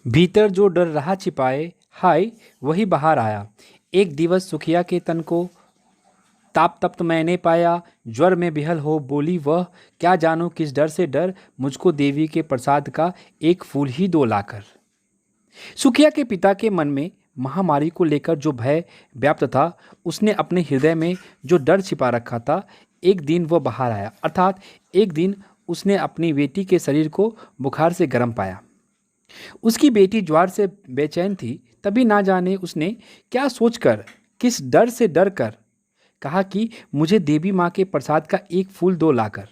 भीतर जो डर रहा छिपाए, हाय वही बाहर आया। एक दिवस सुखिया के तन को ताप तप्त मैंने पाया, ज्वर में बिहल हो बोली वह, क्या जानूं किस डर से डर मुझको देवी के प्रसाद का एक फूल ही दो लाकर। सुखिया के पिता के मन में महामारी को लेकर जो भय व्याप्त था, उसने अपने हृदय में जो डर छिपा रखा था, एक दिन वह बाहर आया। अर्थात एक दिन उसने अपनी बेटी के शरीर को बुखार से गर्म पाया। उसकी बेटी ज्वार से बेचैन थी। तभी ना जाने उसने क्या सोचकर, किस डर से डर कर कहा कि मुझे देवी माँ के प्रसाद का एक फूल दो लाकर।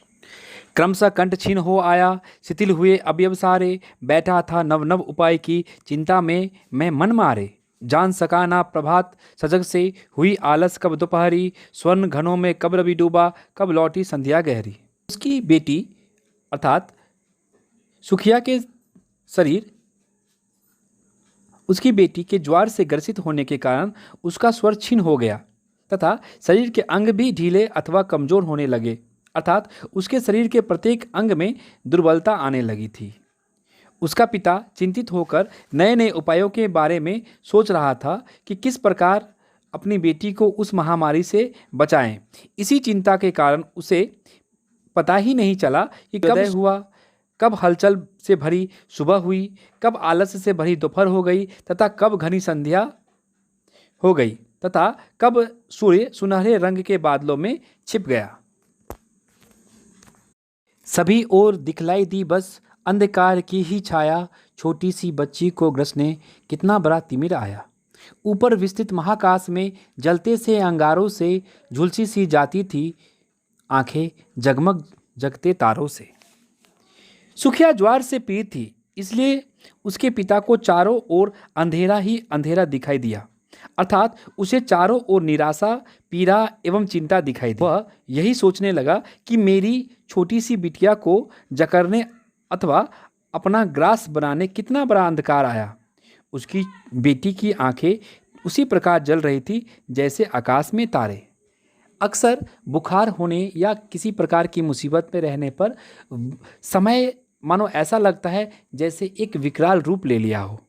क्रमशः कंठ छीन हो आया, शिथिल हुए अवयव सारे, बैठा था नव नव उपाय की चिंता में मैं मन मारे। जान सका ना प्रभात सजग से, हुई आलस कब दोपहरी, स्वर्ण घनों में कब रवि डूबा, कब लौटी संध्या गहरी। उसकी बेटी अर्थात सुखिया के शरीर, उसकी बेटी के ज्वार से ग्रसित होने के कारण उसका स्वर क्षीण हो गया तथा शरीर के अंग भी ढीले अथवा कमजोर होने लगे। अर्थात उसके शरीर के प्रत्येक अंग में दुर्बलता आने लगी थी। उसका पिता चिंतित होकर नए नए उपायों के बारे में सोच रहा था कि किस प्रकार अपनी बेटी को उस महामारी से बचाएं। इसी चिंता के कारण उसे पता ही नहीं चला कि कब हुआ, कब हलचल से भरी सुबह हुई, कब आलस्य से भरी दोपहर हो गई तथा कब घनी संध्या हो गई तथा कब सूर्य सुनहरे रंग के बादलों में छिप गया। सभी ओर दिखलाई दी बस अंधकार की ही छाया, छोटी सी बच्ची को ग्रसने कितना बड़ा तिमिर आया। ऊपर विस्तृत महाकाश में जलते से अंगारों से झुलसी सी जाती थी आंखें जगमग जगते तारों से। सुखिया ज्वार से पीड़ित थी, इसलिए उसके पिता को चारों ओर अंधेरा ही अंधेरा दिखाई दिया। अर्थात उसे चारों ओर निराशा, पीड़ा एवं चिंता दिखाई दी। वह यही सोचने लगा कि मेरी छोटी सी बिटिया को जकड़ने अथवा अपना ग्रास बनाने कितना बड़ा अंधकार आया। उसकी बेटी की आंखें उसी प्रकार जल रही थी जैसे आकाश में तारे। अक्सर बुखार होने या किसी प्रकार की मुसीबत में रहने पर समय मानो ऐसा लगता है जैसे एक विकराल रूप ले लिया हो।